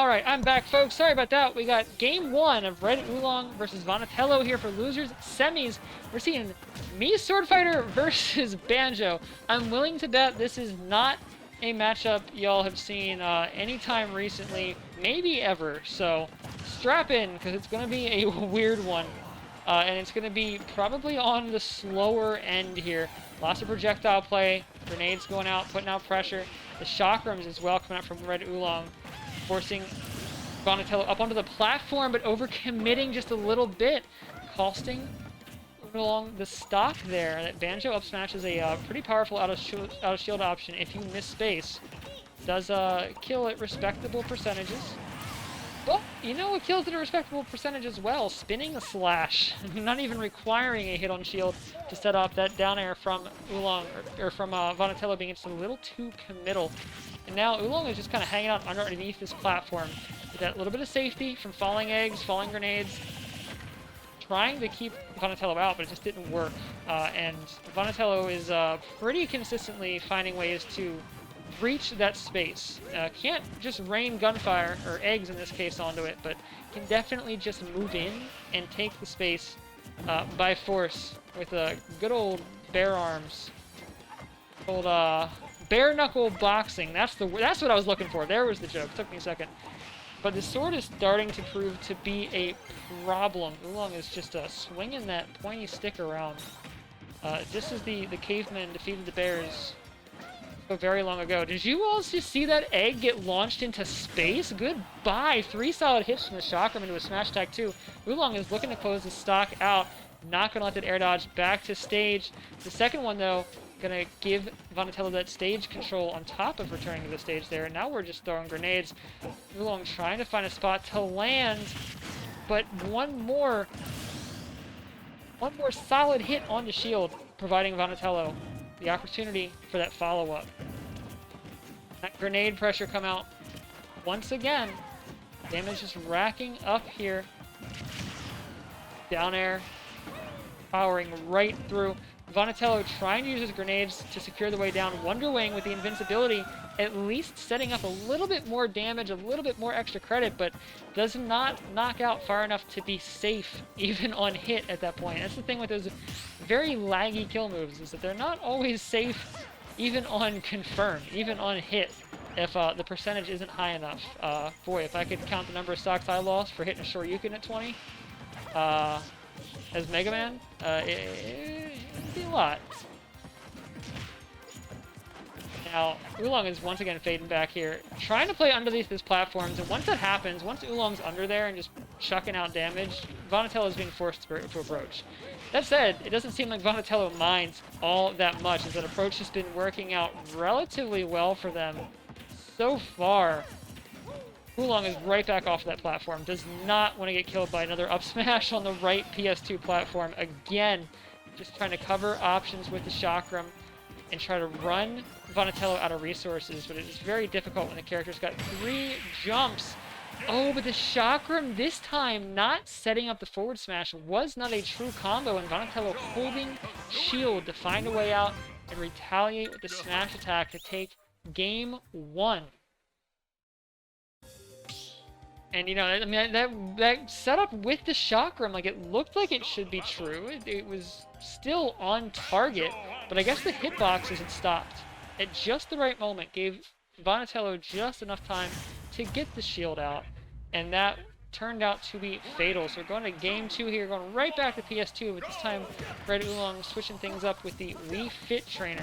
Alright, I'm back, folks. Sorry about that. We got game one of Red Oolong versus Vonatello here for losers semis. We're seeing me Sword Fighter versus Banjo. I'm willing to bet this is not a matchup y'all have seen anytime recently, maybe ever. So strap in, because it's going to be a weird one. And it's going to be probably on the slower end here. Lots of projectile play, grenades going out, putting out pressure. The chakrams as well coming out from Red Oolong, forcing Vonatello up onto the platform, but overcommitting just a little bit, costing along the stock there. That Banjo up smash is a pretty powerful out of shield option if you miss space. Does kill at respectable percentages. But you know what kills at a respectable percentage as well? Spinning a slash. Not even requiring a hit on shield to set up that down air from Oolong, or from Vonatello being just a little too committal. And now Oolong is just kind of hanging out underneath this platform with that little bit of safety from falling eggs, falling grenades, trying to keep Vonatello out, but it just didn't work. And Vonatello is pretty consistently finding ways to breach that space. Can't just rain gunfire, or eggs in this case, onto it, but can definitely just move in and take the space by force with good old bare arms. Old bare knuckle boxing. That's what I was looking for. There was the joke. Took me a second. But the sword is starting to prove to be a problem. Oolong is just swinging that pointy stick around. Just as the cavemen defeated the bears so very long ago. Did you all just see that egg get launched into space? Goodbye. 3 solid hits from the chakram into a smash attack too. Oolong is looking to close the stock out. Not going to let that air dodge back to stage. The second one, though, going to give Vonatello that stage control on top of returning to the stage there. Now we're just throwing grenades. Oolong trying to find a spot to land, but one more solid hit on the shield, providing Vonatello the opportunity for that follow-up. That grenade pressure come out once again. Damage just racking up here. Down air, powering right through. Vonatello trying to use his grenades to secure the way down. Wonderwing with the invincibility, at least setting up a little bit more damage, a little bit more extra credit, but does not knock out far enough to be safe, even on hit at that point. That's the thing with those very laggy kill moves, is that they're not always safe, even on confirm, even on hit, if the percentage isn't high enough. Boy, if I could count the number of stocks I lost for hitting a Shoryuken at 20, as Mega Man, it'd be a lot. Now, Oolong is once again fading back here, trying to play underneath his platforms, and once that happens, once Oolong's under there and just chucking out damage, Vonatello is being forced to approach. That said, it doesn't seem like Vonatello minds all that much, as that approach has been working out relatively well for them so far. Oolong is right back off of that platform, does not want to get killed by another up smash on the right PS2 platform. Again, just trying to cover options with the chakram and try to run Vonatello out of resources, but it is very difficult when the character's got 3 jumps. Oh, but the chakram this time not setting up the forward smash was not a true combo, and Vonatello holding shield to find a way out and retaliate with the smash attack to take game 1. And, you know, I mean, that setup with the chakram, like, it looked like it should be true. It was still on target, but I guess the hitboxes had stopped at just the right moment, gave Vonatello just enough time to get the shield out, and that turned out to be fatal. So we're going to game 2 here, going right back to PS2, but this time Red Oolong switching things up with the Wii Fit trainer.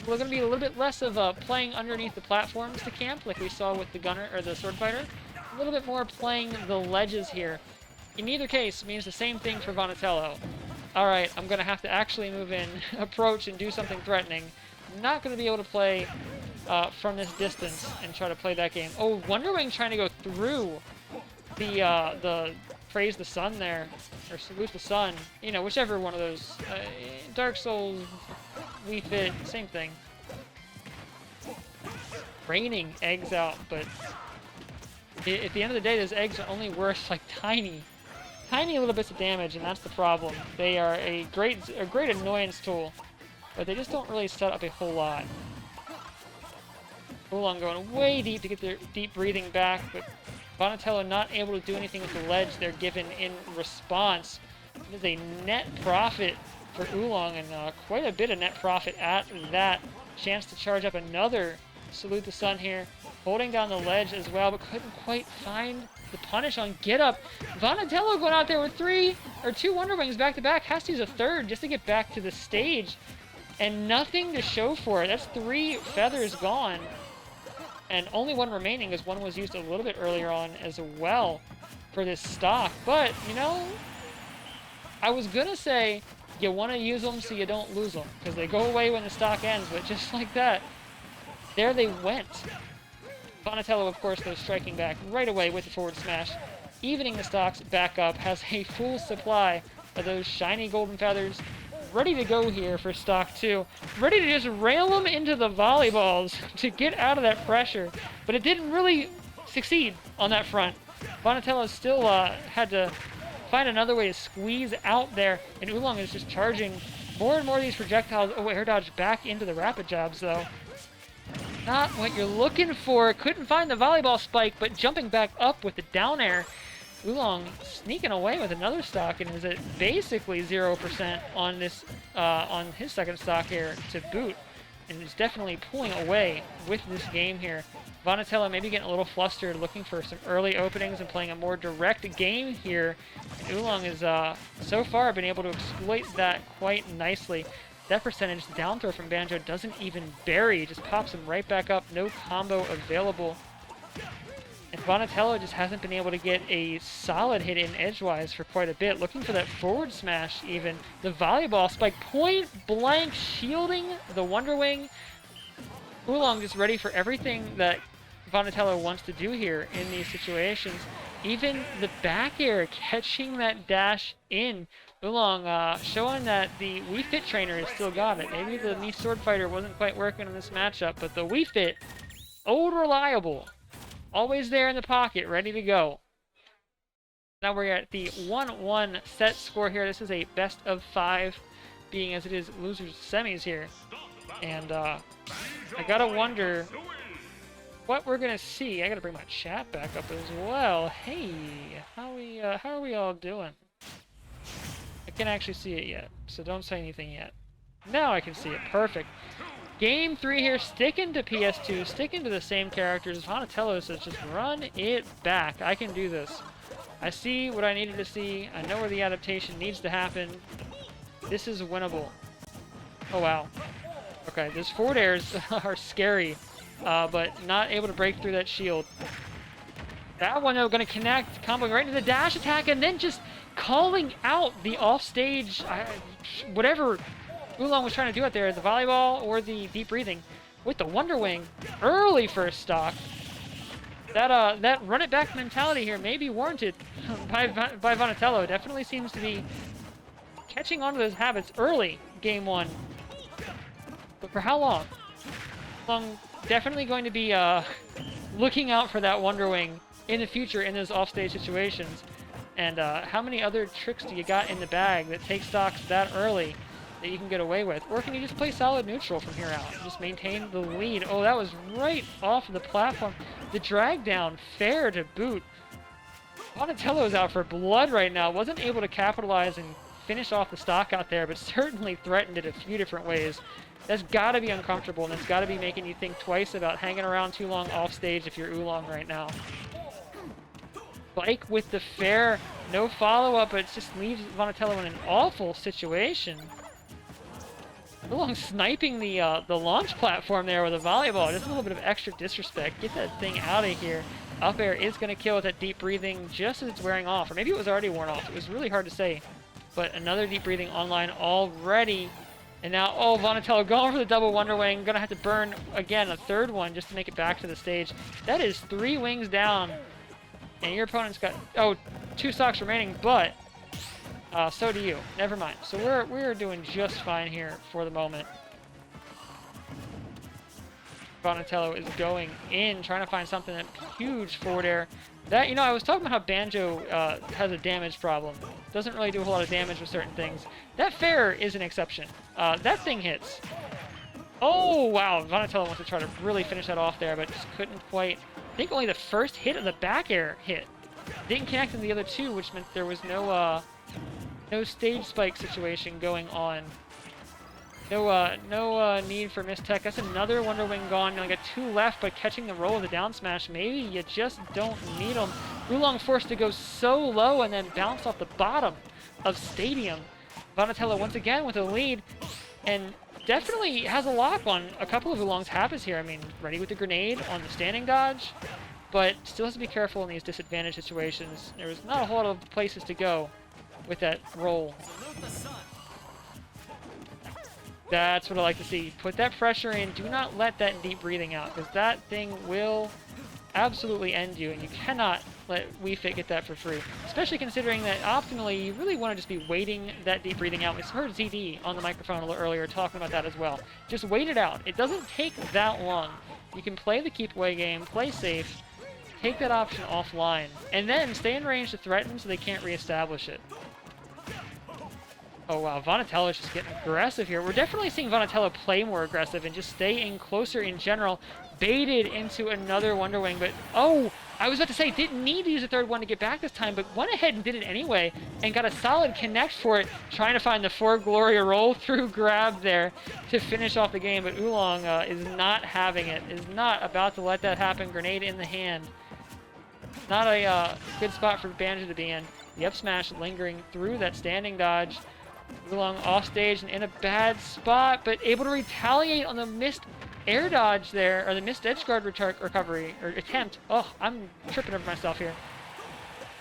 We're going to be a little bit less of playing underneath the platforms to camp, like we saw with the gunner or the sword fighter. A little bit more playing the ledges here. In either case, means the same thing for Vonatello. All right, I'm going to have to actually move in, approach, and do something threatening. Not going to be able to play from this distance and try to play that game. Oh, Wonderwing trying to go through the praise the sun there, or salute the sun. You know, whichever one of those. Dark Souls, Wii Fit, same thing. Raining eggs out, but at the end of the day, those eggs are only worth like tiny little bits of damage, and that's the problem. They are a great annoyance tool, but they just don't really set up a whole lot. Oolong going way deep to get their deep breathing back, but Vonatello not able to do anything with the ledge they're given in response. It is a net profit for Oolong, and quite a bit of net profit at that. Chance to charge up another Salute the Sun here, holding down the ledge as well, but couldn't quite find the punish on get up. Vonatello going out there with two Wonder Wings back to back, has to use a third just to get back to the stage, and nothing to show for it. That's 3 feathers gone, and only 1 remaining, as 1 was used a little bit earlier on as well for this stock. But, you know, I was gonna say you want to use them so you don't lose them, because they go away when the stock ends, but just like that, there they went. Vonatello, of course, though, striking back right away with the forward smash, evening the stocks back up, has a full supply of those shiny golden feathers, ready to go here for stock 2, ready to just rail them into the volleyballs to get out of that pressure, but it didn't really succeed on that front. Vonatello still had to find another way to squeeze out there, and Oolong is just charging more and more of these projectiles. Oh, air dodge back into the rapid jabs, though. Not what you're looking for. Couldn't find the volleyball spike, but jumping back up with the down air. Oolong sneaking away with another stock, and is at basically 0% on this on his second stock here to boot, and is definitely pulling away with this game here. Vonatello maybe getting a little flustered, looking for some early openings and playing a more direct game here. And Oolong has so far been able to exploit that quite nicely. That percentage down throw from Banjo doesn't even bury, just pops him right back up. No combo available. And Vonatello just hasn't been able to get a solid hit in edgewise for quite a bit. Looking for that forward smash even. The volleyball spike, point blank shielding the Wonder Wing. Oolong just ready for everything that Vonatello wants to do here in these situations. Even the back air, catching that dash in. Oolong showing that the Wii Fit trainer has still got it. Maybe the Mii Sword Fighter wasn't quite working in this matchup, but the Wii Fit, old reliable. Always there in the pocket, ready to go. Now we're at the 1-1 set score here. This is a best of 5, being as it is losers semis here. And I gotta wonder what we're gonna see. I gotta bring my chat back up as well. Hey, how are we all doing? I can't actually see it yet, so don't say anything yet. Now I can see it. Perfect. Game 3 here, sticking to PS2, sticking to the same characters. Vonatello says just run it back. I can do this. I see what I needed to see. I know where the adaptation needs to happen. This is winnable. Oh, wow. Okay, those forward airs are scary, but not able to break through that shield. That one, though, going to connect, comboing right into the dash attack, and then just calling out the offstage, whatever Oolong was trying to do out there, the volleyball or the deep breathing, with the Wonder Wing. Early first stock. That run it back mentality here may be warranted by Vonatello. Definitely seems to be catching on to those habits early, game 1. But for how long? Oolong definitely going to be looking out for that Wonder Wing in the future in those offstage situations. And how many other tricks do you got in the bag that take stocks that early that you can get away with? Or can you just play solid neutral from here out? Just maintain the lead. Oh, that was right off the platform. The drag down, fair to boot. Vonatello's out for blood right now. Wasn't able to capitalize and finish off the stock out there, but certainly threatened it a few different ways. That's got to be uncomfortable, and it's got to be making you think twice about hanging around too long off stage if you're Oolong right now. Spike with the fair, no follow-up, but it just leaves Vonatello in an awful situation. Oolong sniping the launch platform there with a volleyball. Just a little bit of extra disrespect. Get that thing out of here. Up air is going to kill with that deep breathing just as it's wearing off. Or maybe it was already worn off. It was really hard to say. But another deep breathing online already. And now, oh, Vonatello going for the double Wonder Wing. Going to have to burn, again, a third one just to make it back to the stage. That is 3 wings down. And your opponent's got, 2 stocks remaining, but so do you. Never mind. So we're doing just fine here for the moment. Vonatello is going in, trying to find something, that huge forward air. That, I was talking about how Banjo has a damage problem. Doesn't really do a whole lot of damage with certain things. That fair is an exception. That thing hits. Oh, wow. Vonatello wants to try to really finish that off there, but just couldn't quite. I think only the first hit of the back air hit. Didn't connect in the other two, which meant there was no stage spike situation going on. No need for mistech. That's another Wonder Wing gone. You only got 2 left, but catching the roll of the down smash, maybe you just don't need them. Oolong forced to go so low and then bounce off the bottom of Stadium. Vonatello once again with a lead, and definitely has a lock on a couple of Oolong's habits here. I mean, ready with the grenade on the standing dodge, but still has to be careful in these disadvantage situations. There was not a whole lot of places to go with that roll. That's what I like to see. Put that pressure in. Do not let that deep breathing out, because that thing will absolutely end you, and you cannot let Wii Fit get that for free. Especially considering that optimally, you really want to just be waiting that deep breathing out. We heard ZD on the microphone a little earlier talking about that as well. Just wait it out. It doesn't take that long. You can play the keep away game, play safe, take that option offline, and then stay in range to threaten so they can't reestablish it. Oh wow, Vonatello is just getting aggressive here. We're definitely seeing Vonatello play more aggressive and just stay in closer in general. Baited into another Wonder Wing, but oh, I was about to say, didn't need to use a third one to get back this time, but went ahead and did it anyway, and got a solid connect for it, trying to find the For Gloria roll-through grab there to finish off the game, but Oolong is not having it, is not about to let that happen. Grenade in the hand. Not a good spot for Banjo to be in. The up smash lingering through that standing dodge. Oolong off stage and in a bad spot, but able to retaliate on the missed air dodge there, or the missed edge guard recovery, or attempt. Oh, I'm tripping over myself here.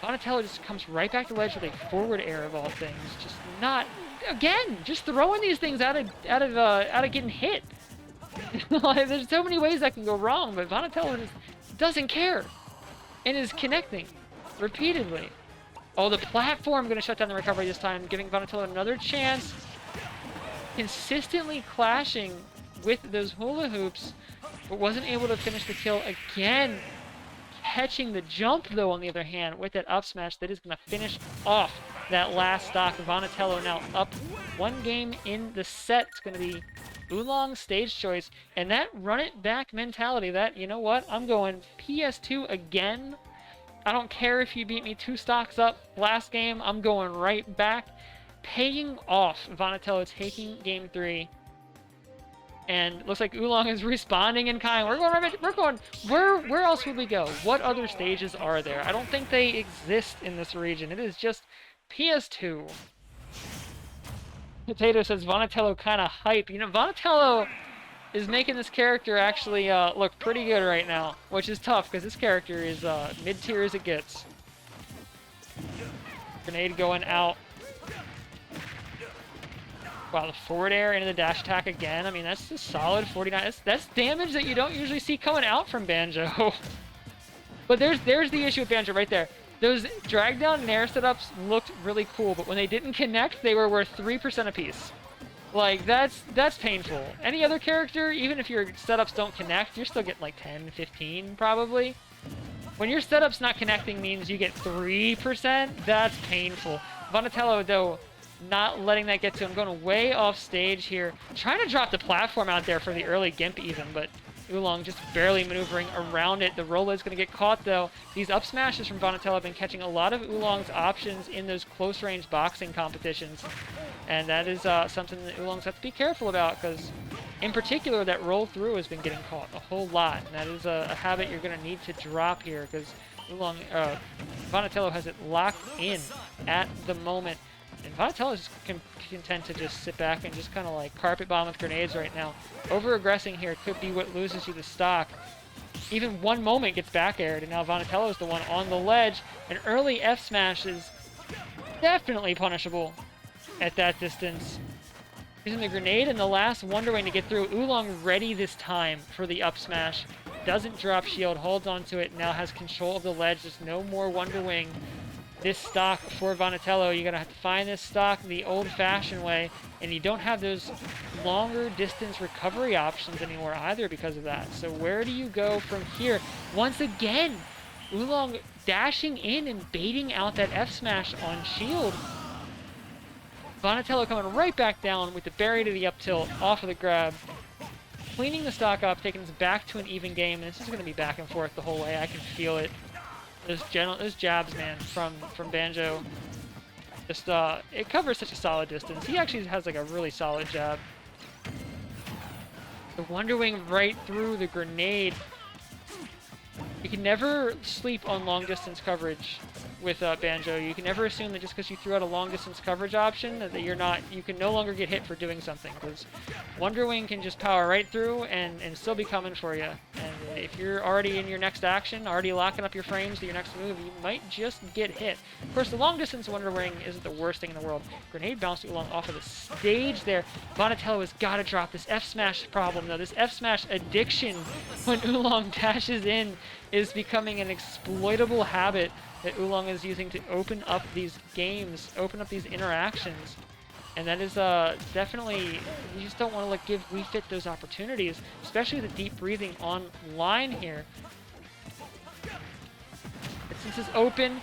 Vonatello just comes right back to ledge with a forward air of all things. Just not, again, just throwing these things out of getting hit. Like, there's so many ways that can go wrong, but Vonatello just doesn't care and is connecting repeatedly. Oh, the platform going to shut down the recovery this time, giving Vonatello another chance. Consistently clashing with those hula hoops, but wasn't able to finish the kill again. Catching the jump, though, on the other hand, with that up smash that is going to finish off that last stock. Vonatello now up 1 game in the set. It's going to be Oolong's stage choice, and that run-it-back mentality, that, you know what, I'm going PS2 again. I don't care if you beat me 2 stocks up last game. I'm going right back. Paying off. Vonatello taking game 3. And looks like Oolong is responding in kind. Where else would we go? What other stages are there? I don't think they exist in this region. It is just PS2. Potato says Vonatello kind of hype. You know, Vonatello is making this character actually look pretty good right now, which is tough because this character is mid-tier as it gets. Grenade going out. Wow, the forward air into the dash attack again. I mean, that's a solid 49. That's damage that you don't usually see coming out from Banjo. But there's the issue with Banjo right there. Those drag down nair setups looked really cool, but when they didn't connect, they were worth 3% apiece. Like, that's painful. Any other character, even if your setups don't connect, you're still getting like 10, 15 probably. When your setup's not connecting means you get 3%, that's painful. Vonatello, though, not letting that get to him, going way off stage here. Trying to drop the platform out there for the early gimp even, but Oolong just barely maneuvering around it. The roll is going to get caught, though. These up smashes from Vonatello have been catching a lot of Oolong's options in those close-range boxing competitions. And that is something that Oolong's have to be careful about, because in particular, that roll-through has been getting caught a whole lot. And that is a habit you're going to need to drop here, because Vonatello has it locked in at the moment. And Vonatello is content to just sit back and just kind of like carpet bomb with grenades right now. Over-aggressing here could be what loses you the stock. Even one moment gets back aired, and now Vonatello is the one on the ledge. An early F smash is definitely punishable at that distance. Using the grenade and the last Wonder Wing to get through. Oolong ready this time for the up smash. Doesn't drop shield, holds onto it, now has control of the ledge. There's no more Wonder Wing. This stock for Vonatello, you're going to have to find this stock the old-fashioned way, and you don't have those longer distance recovery options anymore either because of that. So where do you go from here? Once again, Oolong dashing in and baiting out that F-smash on shield. Vonatello coming right back down with the berry to the up tilt off of the grab. cleaning the stock up, taking us back to an even game. And this is going to be back and forth the whole way. I can feel it. Those jabs, man, from Banjo. Just, it covers such a solid distance. He actually has, like, a really solid jab. The Wonder Wing right through the grenade. You can never sleep on long-distance coverage with Banjo. You can never assume that just because you threw out a long-distance coverage option that you can no longer get hit for doing something, because Wonder Wing can just power right through and still be coming for you. And if you're already in your next action, already locking up your frames to your next move, you might just get hit. Of course, the long-distance Wonder Wing isn't the worst thing in the world. Grenade bounced Oolong off of the stage there. Vonatello has got to drop this F-smash problem, though. This F-smash addiction when Oolong dashes in is becoming an exploitable habit that Oolong is using to open up these games, open up these interactions. And that is definitely, you just don't want to give Wii Fit those opportunities, especially the deep breathing online here. But since it's open,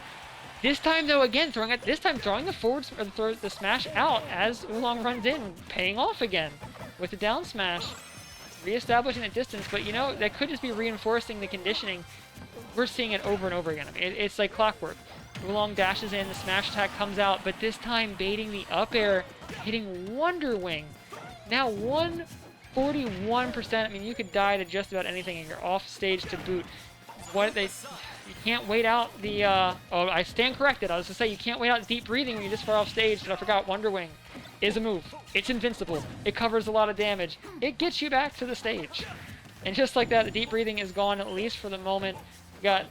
this time though, again, throwing the forward, or the smash out as Oolong runs in, paying off again with the down smash, reestablishing the distance. But you know, that could just be reinforcing the conditioning. We're seeing it over and over again. I mean, it's like clockwork. Oolong dashes in, the smash attack comes out, but this time baiting the up air, hitting Wonder Wing. Now 141%. I mean, you could die to just about anything, and you're off stage to boot. You can't wait out the, oh, I stand corrected. I was to say you can't wait out deep breathing when you're this far off stage, but I forgot Wonder Wing is a move. It's invincible. It covers a lot of damage. It gets you back to the stage. And just like that, the deep breathing is gone, at least for the moment. You got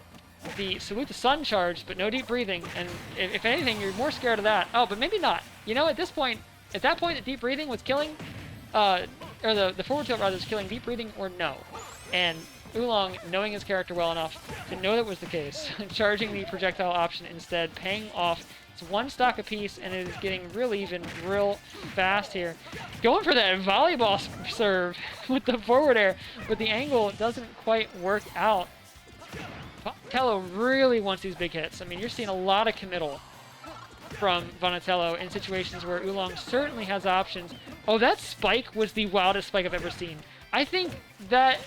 the Salute the Sun charge, but no deep breathing. And if anything, you're more scared of that. Oh, but maybe not. You know, at that point, the deep breathing was killing, or the forward tilt rather was killing deep breathing or no. And Oolong, knowing his character well enough to know that was the case, charging the projectile option instead, paying off. It's one stock apiece, and it is getting real even, real fast here. Going for that volleyball serve with the forward air, but the angle doesn't quite work out. Vonatello really wants these big hits. I mean, you're seeing a lot of committal from Vonatello in situations where Oolong certainly has options. Oh, that spike was the wildest spike I've ever seen. I think that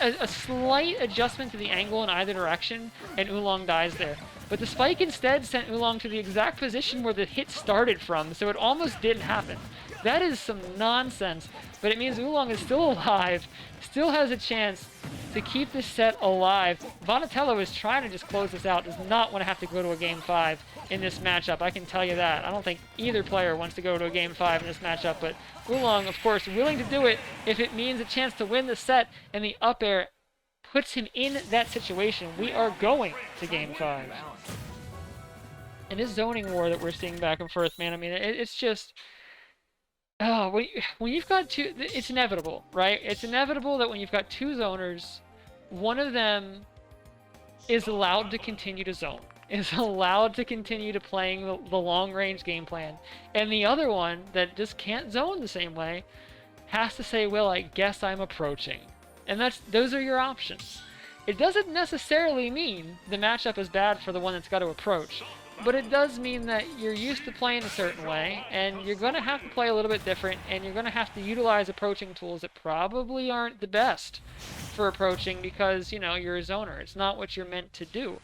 a slight adjustment to the angle in either direction, and Oolong dies there. But the spike instead sent Oolong to the exact position where the hit started from, so it almost didn't happen. That is some nonsense, but it means Oolong is still alive, still has a chance to keep this set alive. Vonatello is trying to just close this out, does not want to have to go to a Game 5 in this matchup, I can tell you that. I don't think either player wants to go to a Game 5 in this matchup, but Oolong, of course, willing to do it if it means a chance to win the set, and the up air puts him in that situation. We are going to Game 5. And this zoning war that we're seeing back and forth, man, I mean, it's just... Oh, when you've got two... It's inevitable, right? It's inevitable that when you've got two zoners, one of them is allowed to continue to zone, is allowed to continue to playing the long-range game plan, and the other one that just can't zone the same way has to say, well, I guess I'm approaching. And those are your options. It doesn't necessarily mean the matchup is bad for the one that's got to approach, but it does mean that you're used to playing a certain way, and you're going to have to play a little bit different, and you're going to have to utilize approaching tools that probably aren't the best for approaching because, you know, you're a zoner. It's not what you're meant to do.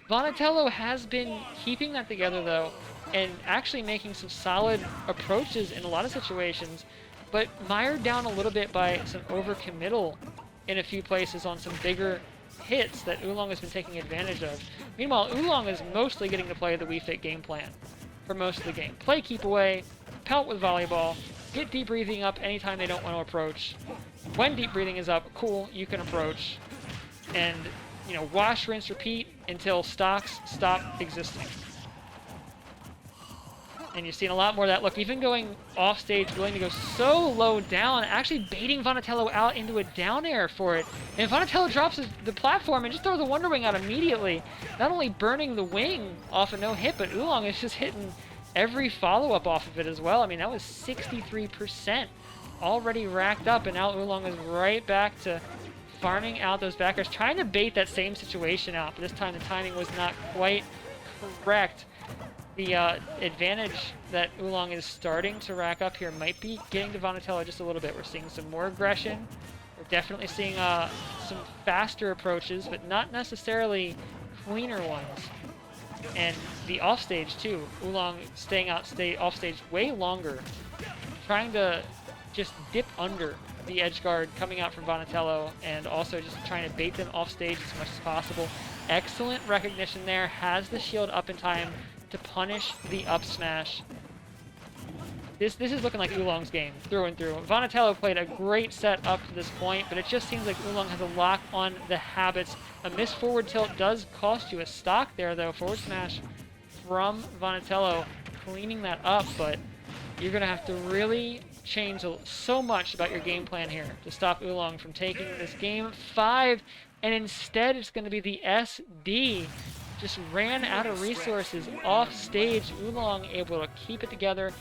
Vonatello has been keeping that together, though, and actually making some solid approaches in a lot of situations, but mired down a little bit by some overcommittal in a few places on some bigger hits that Oolong has been taking advantage of. Meanwhile, Oolong is mostly getting to play the Wii Fit game plan for most of the game. Play keep away, pelt with volleyball, get deep breathing up anytime they don't want to approach. When deep breathing is up, cool, you can approach. And, you know, wash, rinse, repeat until stocks stop existing. And you're seeing a lot more of that. Look, even going off stage, willing to go so low down, actually baiting Vonatello out into a down air for it. And Vonatello drops the platform and just throws the Wonder Wing out immediately. Not only burning the wing off a no-hit, but Oolong is just hitting every follow-up off of it as well. I mean, that was 63% already racked up, and now Oolong is right back to farming out those backers, trying to bait that same situation out, but this time the timing was not quite correct. the advantage that Oolong is starting to rack up here might be getting to Vonatello just a little bit. We're seeing some more aggression. We're definitely seeing some faster approaches, but not necessarily cleaner ones. And the offstage too. Oolong staying offstage way longer, trying to just dip under the edge guard coming out from Vonatello, and also just trying to bait them off stage as much as possible. Excellent recognition there. Has the shield up in time to punish the up smash. This is looking like Oolong's game through and through. Vonatello played a great set up to this point, but it just seems like Oolong has a lock on the habits. A missed forward tilt does cost you a stock there, though. Forward smash from Vonatello, cleaning that up, but you're going to have to really change so much about your game plan here to stop Oolong from taking this game 5, and instead it's going to be the SD. Just ran out of resources off stage. Oolong able to keep it together,